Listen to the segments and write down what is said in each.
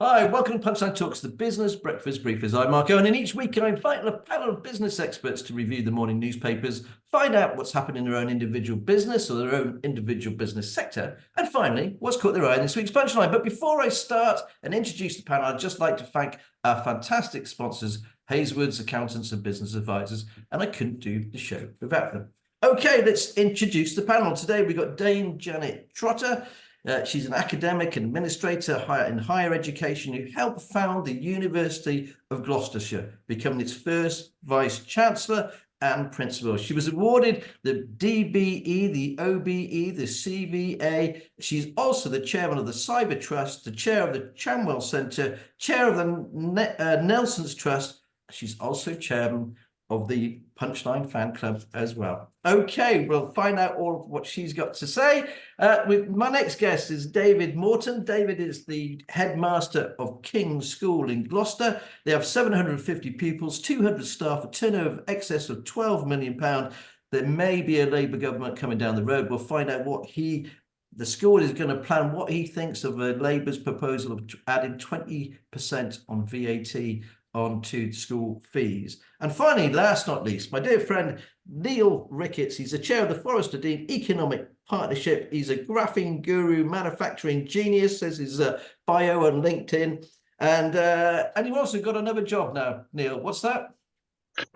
Hi, welcome to Punchline Talks, the business breakfast briefers. I'm Mark Owen, and each week I invite a panel of business experts to review the morning newspapers, find out what's happened in their own individual business or their own individual business sector, and finally, what's caught their eye in this week's Punchline. But before I start and introduce the panel, I'd just like to thank our fantastic sponsors, Hayswood's Accountants and Business Advisors, and I couldn't do the show without them. Okay, let's introduce the panel. Today we've got Dame Janet Trotter. She's an academic administrator in higher education who helped found the University of Gloucestershire, becoming its first vice-chancellor and principal. She was awarded the DBE, the OBE, the CVA. She's also the chairman of the Cyber Trust, the chair of the Chamwell Centre, chair of the Nelson's Trust. She's also chairman of the Punchline fan club as well. Okay, we'll find out all of what she's got to say. My next guest is David Morton. David is the headmaster of King's School in Gloucester. They have 750 pupils, 200 staff, a turnover of excess of £12 million. There may be a Labour government coming down the road. We'll find out what the school is going to plan, what he thinks of Labour's proposal of adding 20% on VAT onto school fees. And finally, last not least, my dear friend Neill Ricketts. He's the chair of the Forrester Dean Economic Partnership. He's a graphene guru, manufacturing genius, says his bio on LinkedIn. And you've also got another job now, Neill. What's that?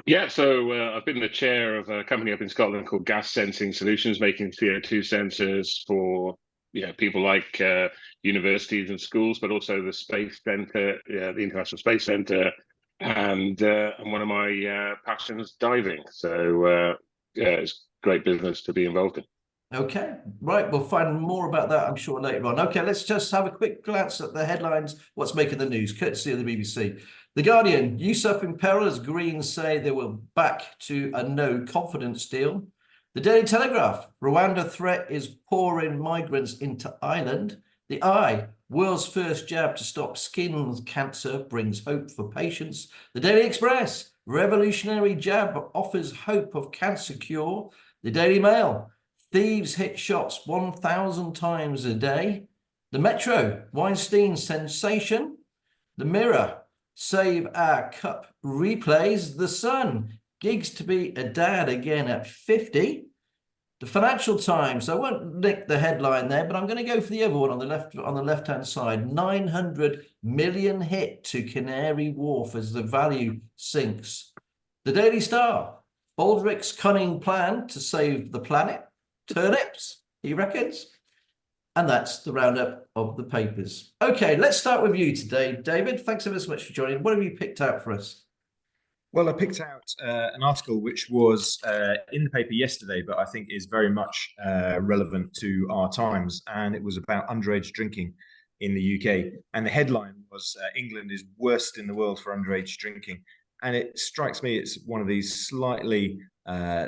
Yeah, so I've been the chair of a company up in Scotland called Gas Sensing Solutions, making CO2 sensors for people like universities and schools, but also the Space Centre, the International Space Centre, and one of my passions, diving. So it's great business to be involved in. Okay, right. We'll find more about that, I'm sure, later on. Okay, let's just have a quick glance at the headlines. What's making the news, courtesy of the BBC. The Guardian, Yusuf in peril as Greens say they will back to a no confidence deal. The Daily Telegraph, Rwanda threat is pouring migrants into Ireland. The Eye, world's first jab to stop skin cancer brings hope for patients. The Daily Express, revolutionary jab offers hope of cancer cure. The Daily Mail, thieves hit shops 1,000 times a day. The Metro, Weinstein sensation. The Mirror, Save Our Cup replays. The Sun, gigs to be a dad again at 50. The Financial Times, I won't nick the headline there, but I'm going to go for the other one on the left-hand side. 900 million hit to Canary Wharf as the value sinks. The Daily Star, Baldrick's cunning plan to save the planet. Turnips, he reckons. And that's the roundup of the papers. Okay, let's start with you today, David. Thanks ever so much for joining. What have you picked out for us? Well, I picked out an article which was in the paper yesterday, but I think is very much relevant to our times. And it was about underage drinking in the UK. And the headline was England is worst in the world for underage drinking. And it strikes me it's one of these slightly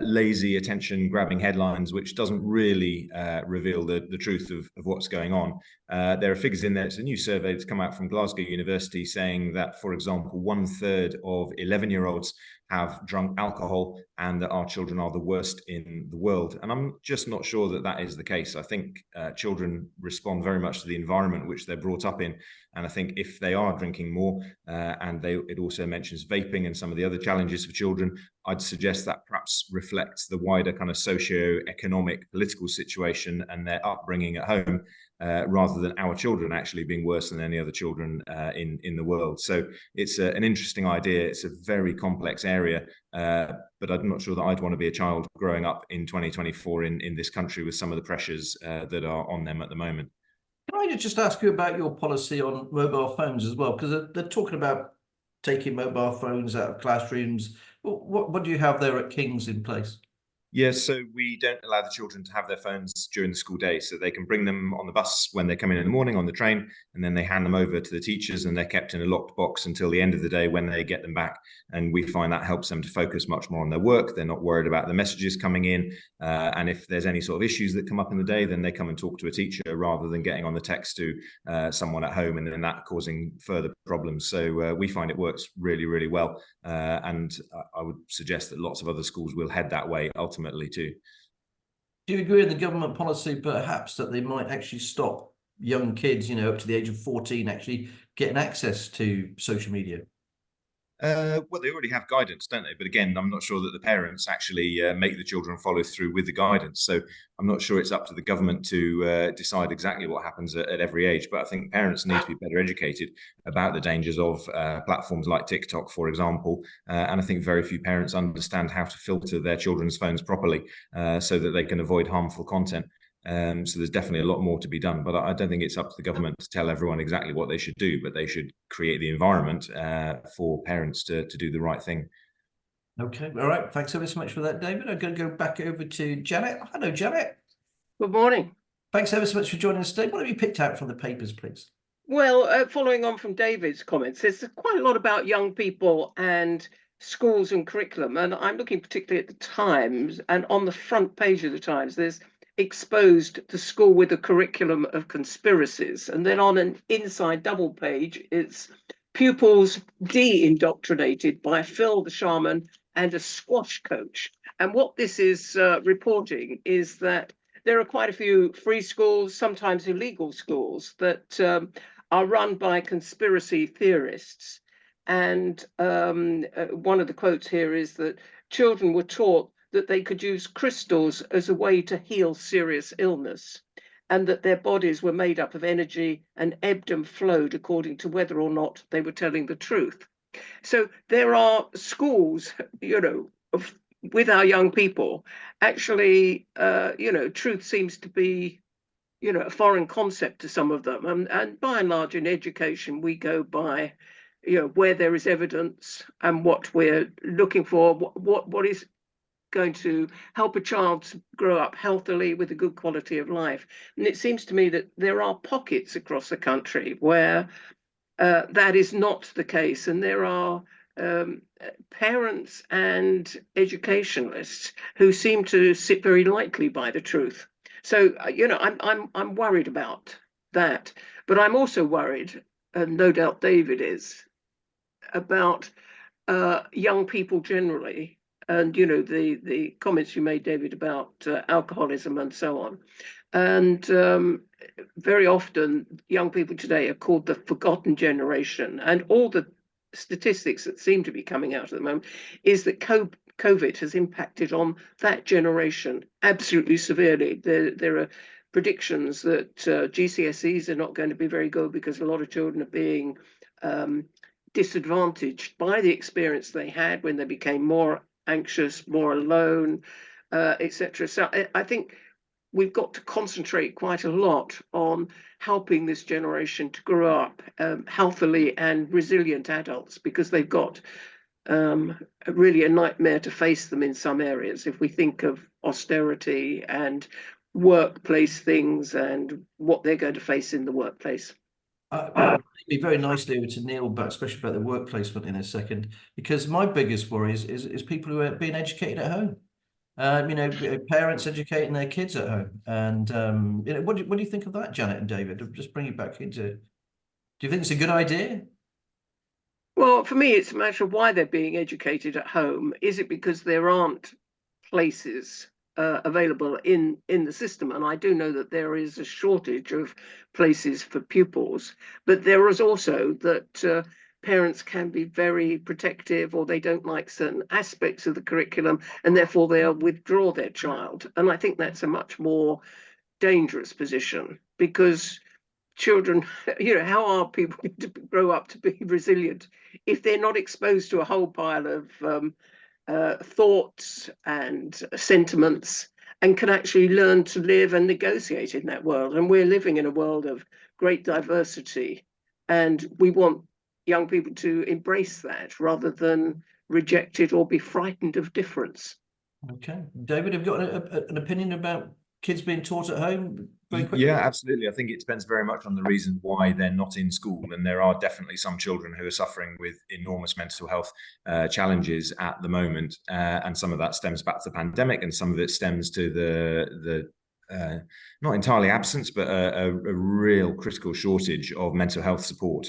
lazy attention-grabbing headlines, which doesn't really reveal the truth of what's going on. There are figures in there. It's a new survey that's come out from Glasgow University saying that, for example, 1/3 of 11-year-olds have drunk alcohol and that our children are the worst in the world. And I'm just not sure that that is the case. I think children respond very much to the environment which they're brought up in. And I think if they are drinking more, and it also mentions vaping and some of the other challenges for children, I'd suggest that perhaps reflects the wider kind of socio-economic political situation and their upbringing at home, rather than our children actually being worse than any other children in the world. So it's an interesting idea. It's a very complex area, but I'm not sure that I'd want to be a child growing up in 2024 in this country with some of the pressures that are on them at the moment. Can I just ask you about your policy on mobile phones as well? Because they're talking about taking mobile phones out of classrooms. What do you have there at King's in place? Yes, so we don't allow the children to have their phones during the school day, so they can bring them on the bus when they come in the morning on the train, and then they hand them over to the teachers and they're kept in a locked box until the end of the day when they get them back. And we find that helps them to focus much more on their work. They're not worried about the messages coming in. And if there's any sort of issues that come up in the day, then they come and talk to a teacher rather than getting on the text to someone at home and then that causing further problems. So we find it works really, really well. And I would suggest that lots of other schools will head that way ultimately too. Do you agree with the government policy perhaps that they might actually stop young kids, up to the age of 14, actually getting access to social media? Well, they already have guidance, don't they? But again, I'm not sure that the parents actually make the children follow through with the guidance. So I'm not sure it's up to the government to decide exactly what happens at every age. But I think parents need to be better educated about the dangers of platforms like TikTok, for example. And I think very few parents understand how to filter their children's phones properly so that they can avoid harmful content. So there's definitely a lot more to be done, but I don't think it's up to the government to tell everyone exactly what they should do, but they should create the environment for parents to do the right thing. Okay, all right. Thanks ever so much for that, David. I'm going to go back over to Janet. Hello, Janet. Good morning. Thanks ever so much for joining us today. What have you picked out from the papers, please? Well, following on from David's comments, there's quite a lot about young people and schools and curriculum, and I'm looking particularly at the Times, and on the front page of the Times, there's exposed the school with a curriculum of conspiracies, and then on an inside double page, it's pupils de-indoctrinated by Phil the shaman and a squash coach. And what this is reporting is that there are quite a few free schools, sometimes illegal schools, that are run by conspiracy theorists. And one of the quotes here is that children were taught that they could use crystals as a way to heal serious illness, and that their bodies were made up of energy and ebbed and flowed according to whether or not they were telling the truth. So there are schools, with our young people, actually, truth seems to be, a foreign concept to some of them. And by and large, in education, we go by, where there is evidence and what we're looking for, what is going to help a child to grow up healthily with a good quality of life. And it seems to me that there are pockets across the country where that is not the case. And there are parents and educationalists who seem to sit very lightly by the truth. So, I'm worried about that. But I'm also worried, and no doubt David is, about young people generally. And, the comments you made, David, about alcoholism and so on. And very often, young people today are called the forgotten generation. And all the statistics that seem to be coming out at the moment is that COVID has impacted on that generation absolutely severely. There are predictions that GCSEs are not going to be very good because a lot of children are being disadvantaged by the experience they had when they became more anxious, more alone, etc. So I think we've got to concentrate quite a lot on helping this generation to grow up healthily and resilient adults, because they've got really a nightmare to face them in some areas. If we think of austerity and workplace things and what they're going to face in the workplace. I'll be very nicely over to Neill, but especially about the work placement in a second, because my biggest worry is people who are being educated at home. Parents educating their kids at home. And what do you think of that, Janet and David? I'll just bring you back into. Do you think it's a good idea? Well, for me, it's a matter of why they're being educated at home. Is it because there aren't places available in the system? And I do know that there is a shortage of places for pupils, but there is also that parents can be very protective, or they don't like certain aspects of the curriculum, and therefore they'll withdraw their child. And I think that's a much more dangerous position, because children, how are people going to grow up to be resilient if they're not exposed to a whole pile of thoughts and sentiments, and can actually learn to live and negotiate in that world? And we're living in a world of great diversity, and we want young people to embrace that rather than reject it or be frightened of difference. Okay, David, have you got an opinion about kids being taught at home? Yeah, absolutely. I think it depends very much on the reason why they're not in school. And there are definitely some children who are suffering with enormous mental health challenges at the moment. And some of that stems back to the pandemic, and some of it stems to the not entirely absence, but a real critical shortage of mental health support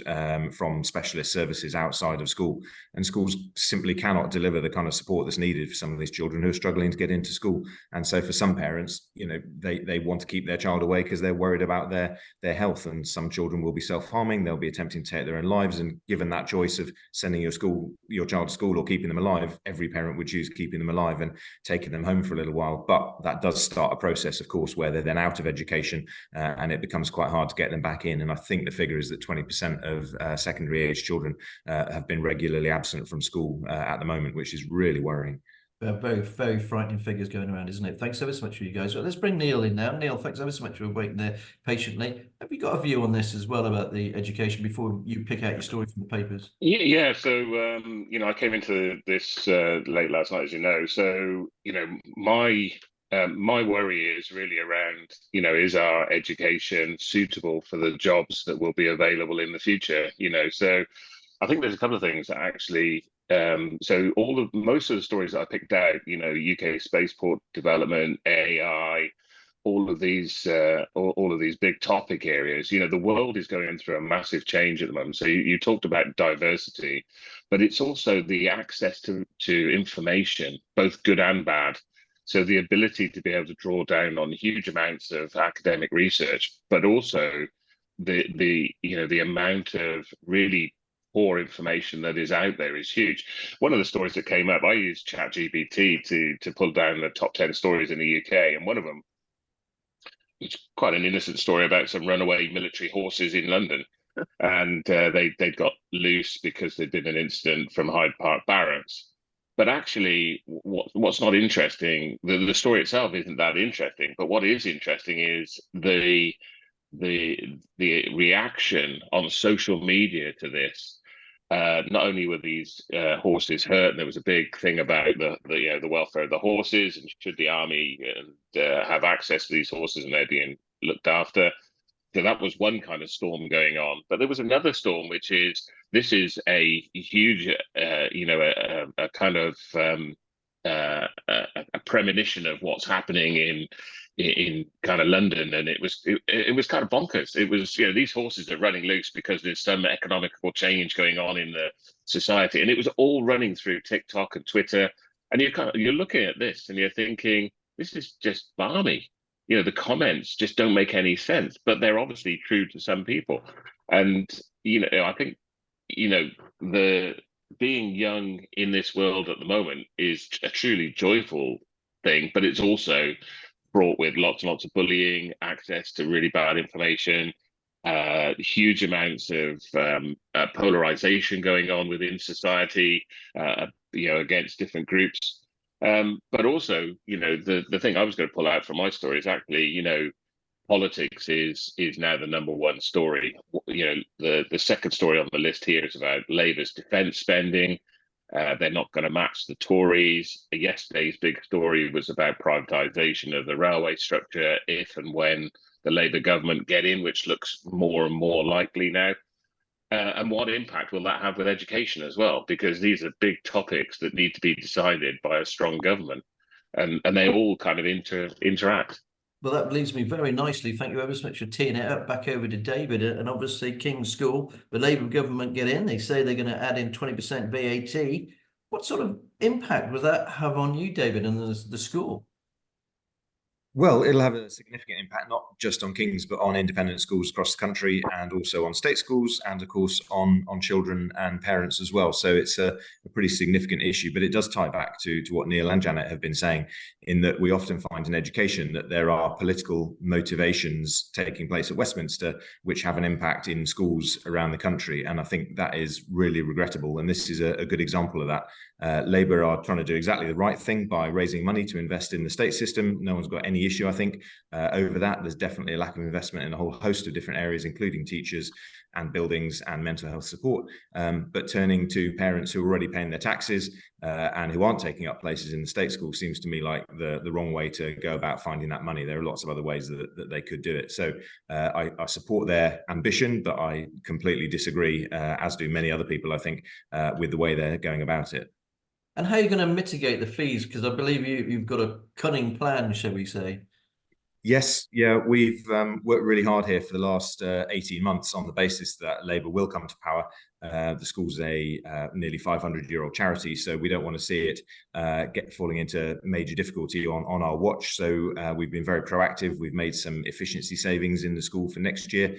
from specialist services outside of school. And schools simply cannot deliver the kind of support that's needed for some of these children who are struggling to get into school. And so for some parents, they want to keep their child away because they're worried about their health. And some children will be self-harming. They'll be attempting to take their own lives. And given that choice of sending your child to school or keeping them alive, every parent would choose keeping them alive and taking them home for a little while. But that does start a process, of course, where they're then out of education and it becomes quite hard to get them back in. And I think the figure is that 20% of secondary age children have been regularly absent from school at the moment, which is really worrying. Very, very frightening figures going around, isn't it? Thanks ever so much for you guys. Well, let's bring Neill in now. Neill, thanks ever so much for waiting there patiently. Have you got a view on this as well about the education before you pick out your story from the papers? Yeah. So, I came into this late last night, as you know. So, my worry is really around, is our education suitable for the jobs that will be available in the future? So I think there's a couple of things that actually. So most of the stories that I picked out, UK spaceport development, AI, all of these big topic areas, the world is going through a massive change at the moment. So you talked about diversity, but it's also the access to information, both good and bad. So the ability to be able to draw down on huge amounts of academic research, but also the amount of really poor information that is out there is huge. One of the stories that came up, I used ChatGPT to pull down the top 10 stories in the UK, and one of them, it's quite an innocent story about some runaway military horses in London, and they'd got loose because there'd been an incident from Hyde Park Barracks. But actually, what's not interesting, the story itself isn't that interesting. But what is interesting is the reaction on social media to this. Not only were these horses hurt, and there was a big thing about the welfare of the horses, and should the army have access to these horses and they're being looked after. So that was one kind of storm going on. But there was another storm, which is this is a huge, a kind of a premonition of what's happening in kind of London, and it was kind of bonkers. It was, these horses are running loose because there's some economical change going on in the society, and it was all running through TikTok and Twitter. And you're looking at this and you're thinking, this is just balmy. The comments just don't make any sense, but they're obviously true to some people. And I think the being young in this world at the moment is a truly joyful thing, but it's also brought with lots and lots of bullying, access to really bad information, huge amounts of polarization going on within society, against different groups. But also, the thing I was going to pull out from my story is actually, politics is now the number one story. The second story on the list here is about Labour's defence spending. They're not going to match the Tories. Yesterday's big story was about privatisation of the railway structure if and when the Labour government get in, which looks more and more likely now. And what impact will that have with education as well? Because these are big topics that need to be decided by a strong government, and they all kind of interact. Well, that leads me very nicely. Thank you ever so much for teeing it up. Back over to David, and obviously King's School, the Labour government get in. They say they're going to add in 20% VAT. What sort of impact will that have on you, David, and the school? Well, it'll have a significant impact, not just on King's, but on independent schools across the country, and also on state schools, and of course on children and parents as well. So it's a pretty significant issue, but it does tie back to what Neill and Janet have been saying, in that we often find in education that there are political motivations taking place at Westminster, which have an impact in schools around the country. And I think that is really regrettable. And this is a good example of that. Labour are trying to do exactly the right thing by raising money to invest in the state system. No one's got any issue, I think, over that. There's definitely a lack of investment in a whole host of different areas, including teachers and buildings and mental health support. But turning to parents who are already paying their taxes and who aren't taking up places in the state school seems to me like the wrong way to go about finding that money. There are lots of other ways that they could do it. So I support their ambition, but I completely disagree, as do many other people, I think, with the way they're going about it. And how are you going to mitigate the fees? Because I believe you've got a cunning plan, shall we say? Yes, yeah, we've worked really hard here for the last 18 months on the basis that Labour will come to power. The school's a nearly 500-year-old charity, so we don't want to see it falling into major difficulty on our watch. So we've been very proactive. We've made some efficiency savings in the school for next year.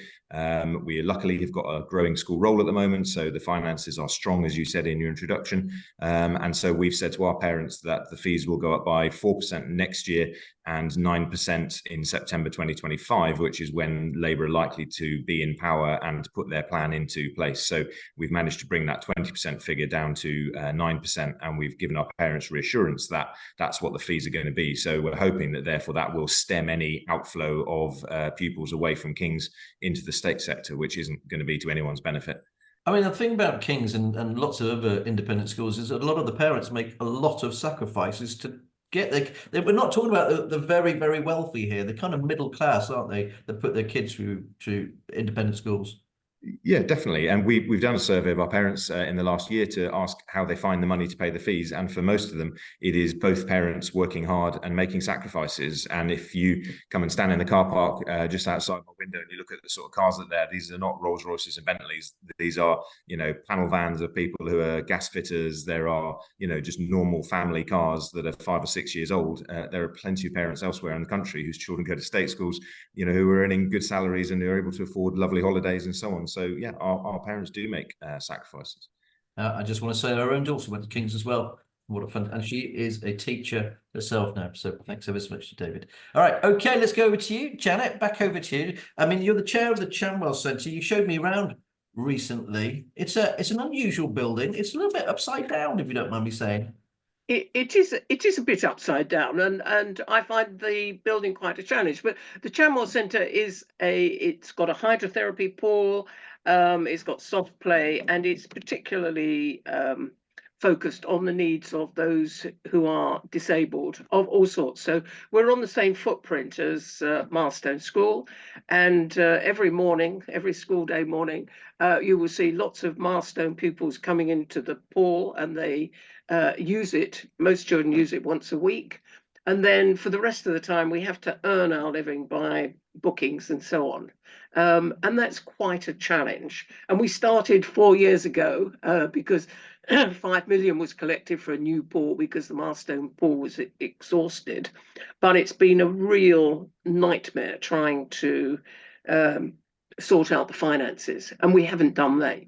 We luckily have got a growing school roll at the moment, so the finances are strong, as you said in your introduction. And so we've said to our parents that the fees will go up by 4% next year and 9% in September 2025, which is when Labour are likely to be in power and put their plan into place. So we've managed to bring that 20% figure down to 9%, and we've given our parents reassurance that that's what the fees are going to be. So we're hoping that therefore that will stem any outflow of pupils away from King's into the state sector, which isn't going to be to anyone's benefit. I mean, the thing about King's and lots of other independent schools is that a lot of the parents make a lot of sacrifices to we're not talking about the very, very wealthy here. They're kind of middle class, aren't they, that put their kids through independent schools. Yeah, definitely. And we've done a survey of our parents in the last year to ask how they find the money to pay the fees. And for most of them, it is both parents working hard and making sacrifices. And if you come and stand in the car park just outside my window and you look at the sort of cars that are there, these are not Rolls Royces and Bentleys. These are, panel vans of people who are gas fitters. There are, just normal family cars that are 5 or 6 years old. There are plenty of parents elsewhere in the country whose children go to state schools, who are earning good salaries and who are able to afford lovely holidays and so on. So yeah, our parents do make sacrifices. I just want to say our own daughter went to King's as well. What a fun, and she is a teacher herself now. So thanks ever so much to David. All right, okay, let's go over to you, Janet. Back over to you. I mean, you're the chair of the Chamwell Centre. You showed me around recently. It's an unusual building. It's a little bit upside down, if you don't mind me saying. It is a bit upside down, and I find the building quite a challenge. But the Chamwell Centre it's got a hydrotherapy pool, it's got soft play, and it's particularly focused on the needs of those who are disabled of all sorts. So we're on the same footprint as Milestone School, and every school day morning, you will see lots of Milestone pupils coming into the pool, and they use it. Most children use it once a week. And then for the rest of the time, we have to earn our living by bookings and so on. And that's quite a challenge. And we started 4 years ago because 5 million was collected for a new pool because the Milestone pool was exhausted. But it's been a real nightmare trying to sort out the finances. And we haven't done that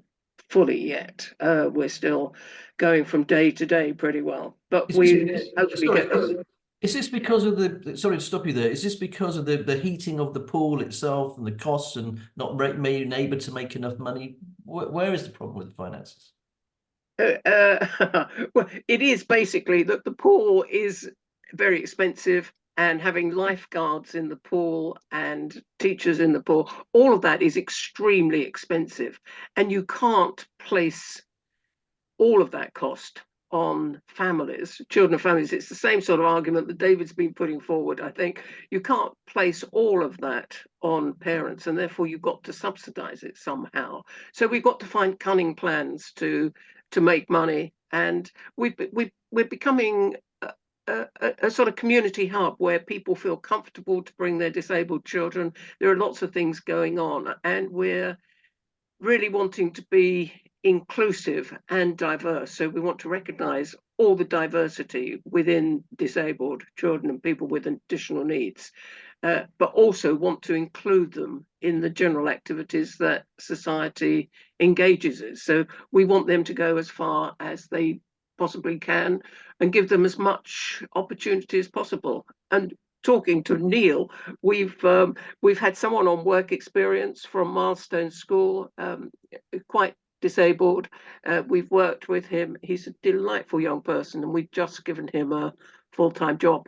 fully yet. We're still going from day to day pretty well. But we hopefully get... Is this because of sorry to stop you there, is this because of the heating of the pool itself and the costs and not being able to make enough money? Where is the problem with the finances? Well, it is basically that the pool is very expensive, and having lifeguards in the pool and teachers in the pool, all of that is extremely expensive. And you can't place all of that cost on families, children and families. It's the same sort of argument that David's been putting forward. I think you can't place all of that on parents, and therefore you've got to subsidize it somehow. So we've got to find cunning plans to make money, and we're becoming a sort of community hub where people feel comfortable to bring their disabled children. There are lots of things going on, and we're really wanting to be inclusive and diverse. So we want to recognize all the diversity within disabled children and people with additional needs, but also want to include them in the general activities that society engages in. So we want them to go as far as they possibly can and give them as much opportunity as possible. And talking to Neill, we've had someone on work experience from Milestone School, quite disabled. We've worked with him. He's a delightful young person, and we've just given him a full-time job.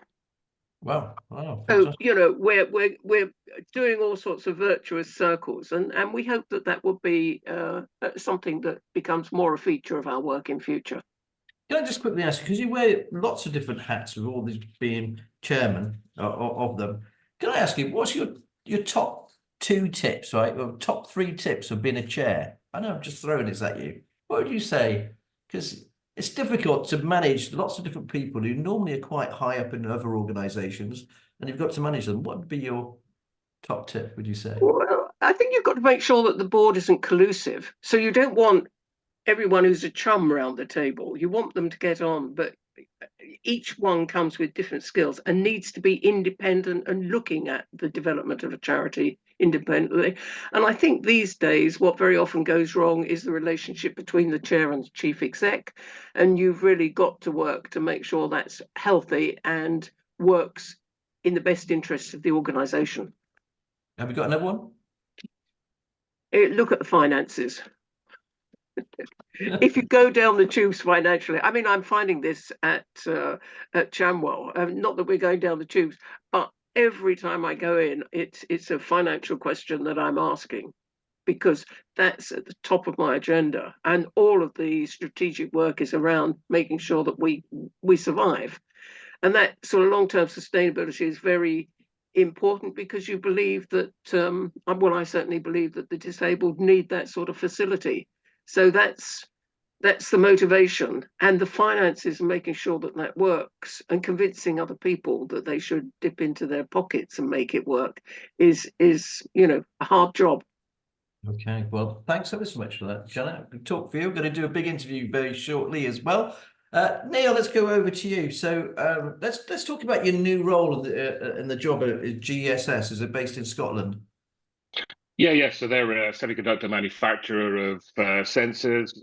Wow. Wow. So we're doing all sorts of virtuous circles, and we hope that will be something that becomes more a feature of our work in future. Can I just quickly ask you, because you wear lots of different hats with all these being chairman of them, can I ask you, what's your top 2 tips, right, or top 3 tips of being a chair? I know I'm just throwing this at you. What would you say? Because it's difficult to manage lots of different people who normally are quite high up in other organisations, and you've got to manage them. What would be your top tip, would you say? Well, I think you've got to make sure that the board isn't collusive. So you don't want everyone who's a chum round the table. You want them to get on, but each one comes with different skills and needs to be independent and looking at the development of a charity independently. And I think these days, what very often goes wrong is the relationship between the chair and the chief exec. And you've really got to work to make sure that's healthy and works in the best interests of the organisation. Have you got another one? Look at the finances. If you go down the tubes financially, I mean, I'm finding this at Chamwell. Not that we're going down the tubes, but every time I go in, it's a financial question that I'm asking, because that's at the top of my agenda, and all of the strategic work is around making sure that we survive, and that sort of long-term sustainability is very important, because you believe that well, I certainly believe that the disabled need that sort of facility. So that's the motivation, and the finances, and making sure that that works, and convincing other people that they should dip into their pockets and make it work is a hard job. Okay, well, thanks ever so much for that, Janet. Good talk for you. We're going to do a big interview very shortly as well. Neill, let's go over to you. So let's talk about your new role in the job at GSS. Is it based in Scotland? Yeah. So they're a semiconductor manufacturer of sensors.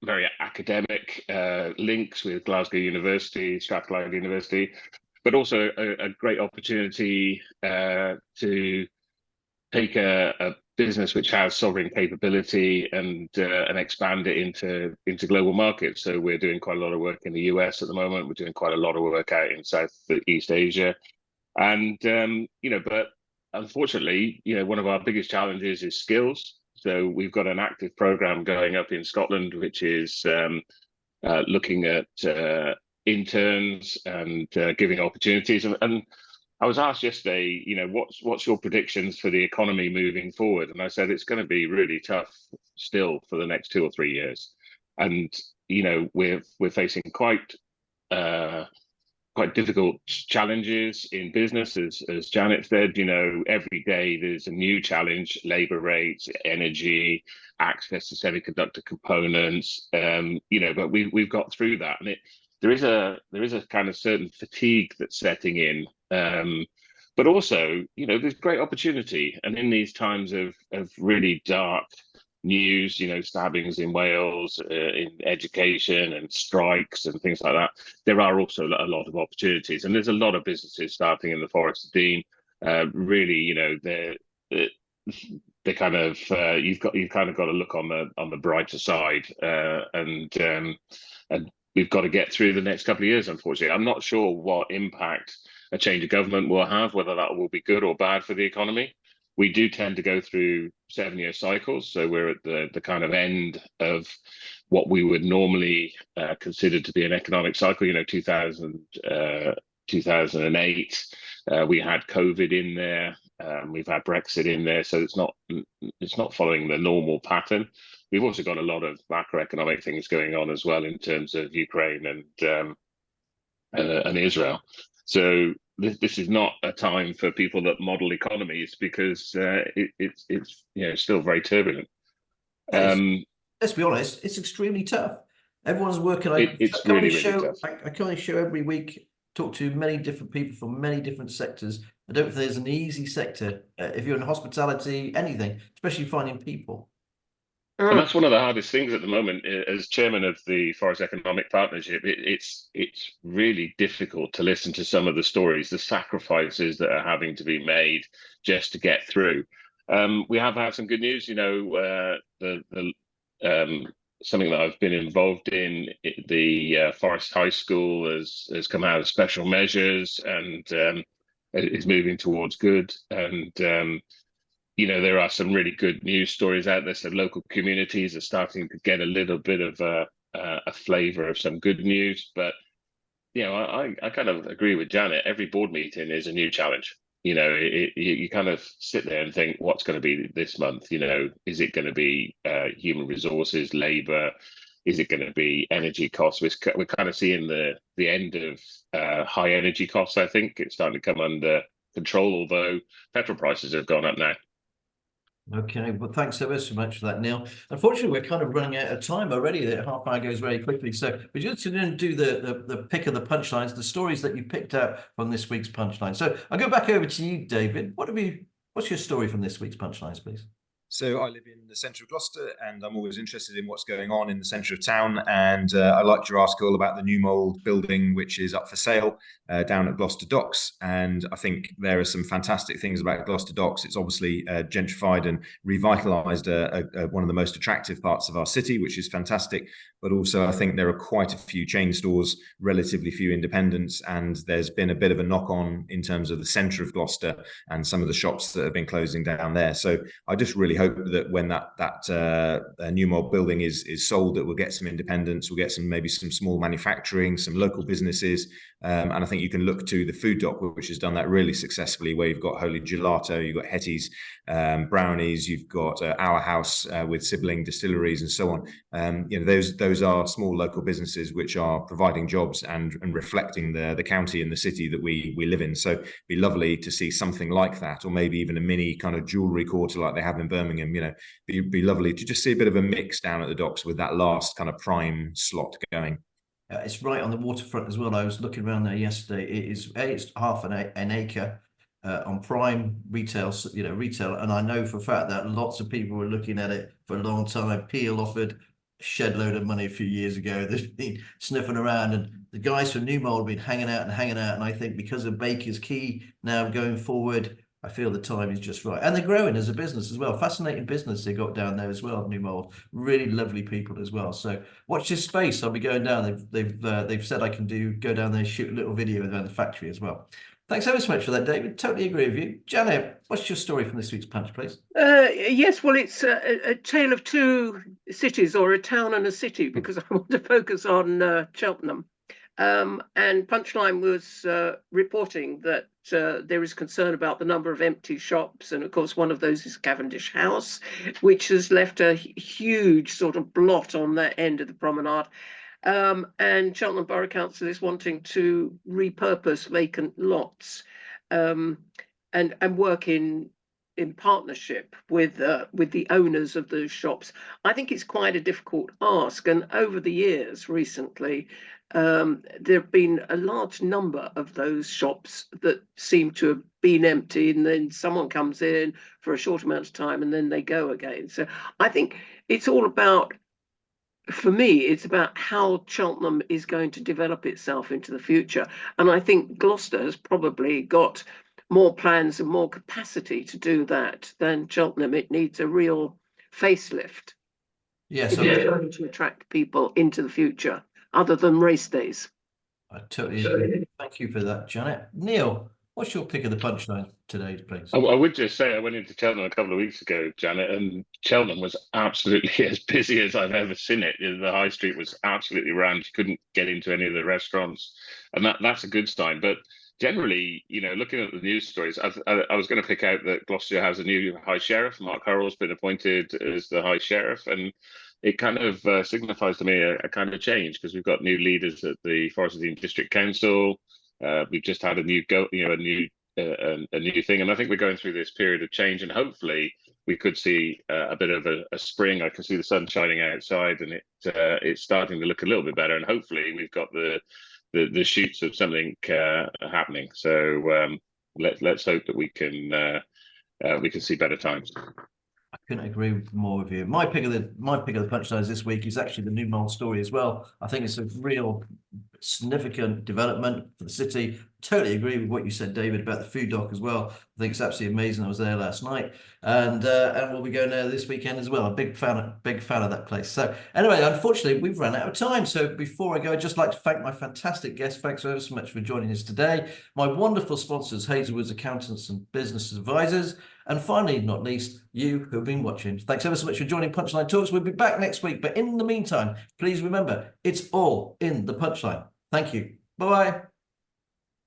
Very academic links with Glasgow University, Strathclyde University, but also a great opportunity to take a business which has sovereign capability and expand it into global markets. So we're doing quite a lot of work in the US at the moment. We're doing quite a lot of work out in Southeast Asia, and but unfortunately, one of our biggest challenges is skills. So we've got an active program going up in Scotland, which is looking at interns and giving opportunities. And I was asked yesterday, what's your predictions for the economy moving forward? And I said it's going to be really tough still for the next 2 or 3 years. And we're facing quite difficult challenges in business, as Janet said. Every day there's a new challenge: labor rates, energy, access to semiconductor components. But we've got through that, and there is a kind of certain fatigue that's setting in. But also, there's great opportunity, and in these times of really dark news, stabbings in Wales, in education and strikes and things like that, there are also a lot of opportunities, and there's a lot of businesses starting in the Forest of Dean. Really, they kind of you've kind of got to look on the brighter side, and we've got to get through the next couple of years. Unfortunately, I'm not sure what impact a change of government will have, whether that will be good or bad for the economy. We do tend to go through 7-year cycles, so we're at the kind of end of what we would normally consider to be an economic cycle. 2008, we had COVID in there, we've had Brexit in there, so it's not following the normal pattern. We've also got a lot of macroeconomic things going on as well in terms of Ukraine and Israel. So this is not a time for people that model economies, because it's still very turbulent. Let's be honest, it's extremely tough. Everyone's working. It's really tough. I come on the show every week, talk to many different people from many different sectors. I don't think there's an easy sector if you're in hospitality, anything, especially finding people. And that's one of the hardest things at the moment. As chairman of the Forest Economic Partnership, it's really difficult to listen to some of the stories, the sacrifices that are having to be made just to get through. We have had some good news. Something that I've been involved in, the Forest High School has come out of special measures and is moving towards good. And there are some really good news stories out there. So local communities are starting to get a little bit of a flavour of some good news. But I kind of agree with Janet. Every board meeting is a new challenge. You kind of sit there and think, what's going to be this month? Is it going to be human resources, labour? Is it going to be energy costs? We're kind of seeing the end of high energy costs. I think it's starting to come under control, although petrol prices have gone up now. Okay, well, thanks ever so much for that, Neil. Unfortunately, we're kind of running out of time already. The half hour goes very quickly. So we're just going to do the pick of the punchlines, the stories that you picked out from this week's punchline. So I'll go back over to you, David. What's your story from this week's punchlines, please? So I live in the centre of Gloucester, and I'm always interested in what's going on in the centre of town. And I liked your article about the new mould building, which is up for sale down at Gloucester Docks. And I think there are some fantastic things about Gloucester Docks. It's obviously gentrified and revitalised one of the most attractive parts of our city, which is fantastic. But also, I think there are quite a few chain stores, relatively few independents, and there's been a bit of a knock-on in terms of the centre of Gloucester and some of the shops that have been closing down there. So I just really hope that when that new mold building is sold, that we'll get some independents, we'll get maybe some small manufacturing, some local businesses, and I think you can look to the Food Dock, which has done that really successfully, where you've got Holy Gelato, you've got Hetty's brownies, you've got Our House with sibling distilleries and so on. Those are small local businesses which are providing jobs and reflecting the county and the city that we live in. So it'd be lovely to see something like that, or maybe even a mini kind of jewellery quarter like they have in Birmingham. Be lovely to just see a bit of a mix down at the docks with that last kind of prime slot going. It's right on the waterfront as well. I was looking around there yesterday. It's half an acre on prime retail, and I know for a fact that lots of people were looking at it for a long time. Peel offered a shed load of money a few years ago. They've been sniffing around, and the guys from Newmold have been hanging out. And I think because of Baker's Quay now going forward, I feel the time is just right. And they're growing as a business as well. Fascinating business they got down there as well, Newmold. Really lovely people as well. So watch this space. I'll be going down. They've said I can go down there, shoot a little video around the factory as well. Thanks ever so much for that, David. Totally agree with you. Janet, what's your story from this week's punch, please? Yes, well, it's a tale of two cities, or a town and a city, because I want to focus on Cheltenham. And Punchline was reporting that there is concern about the number of empty shops. And of course, one of those is Cavendish House, which has left a huge sort of blot on that end of the promenade. And Cheltenham Borough Council is wanting to repurpose vacant lots and work in partnership with the owners of those shops. I think it's quite a difficult ask. And over the years recently, there have been a large number of those shops that seem to have been empty, and then someone comes in for a short amount of time and then they go again. So I think it's all about, for me, it's about how Cheltenham is going to develop itself into the future. And I think Gloucester has probably got more plans and more capacity to do that than Cheltenham. It needs a real facelift. Yes, if it's going to attract people into the future, other than race days. I totally agree. Thank you for that, Janet. Neil, what's your pick of the punchline today, please? I would just say I went into Cheltenham a couple of weeks ago, Janet, and Cheltenham was absolutely as busy as I've ever seen it. The high street was absolutely rammed. You couldn't get into any of the restaurants, and that's a good sign. But generally, looking at the news stories, I was going to pick out that Gloucestershire has a new High Sheriff. Mark Owen's been appointed as the High Sheriff, and it kind of signifies to me a kind of change, because we've got new leaders at the Forest Dean District Council. We've just had a new thing, and I think we're going through this period of change, and hopefully we could see a bit of a spring. I can see the sun shining outside, and it's starting to look a little bit better, and hopefully we've got the shoots of something happening. So let's hope that we can see better times. I couldn't agree more with you. My pick of the punchlines this week is actually the Newmold story as well. I think it's a real significant development for the city. Totally agree with what you said, David, about the Food Dock as well. I think it's absolutely amazing. I was there last night, and we'll be going there this weekend as well. A big fan of that place. So anyway, unfortunately, we've run out of time. So before I go, I'd just like to thank my fantastic guests. Thanks so much for joining us today. My wonderful sponsors, Hazelwood's Accountants and Business Advisors. And finally, not least, you who've been watching. Thanks ever so much for joining Punchline Talks. We'll be back next week. But in the meantime, please remember, it's all in the punchline. Thank you. Bye-bye.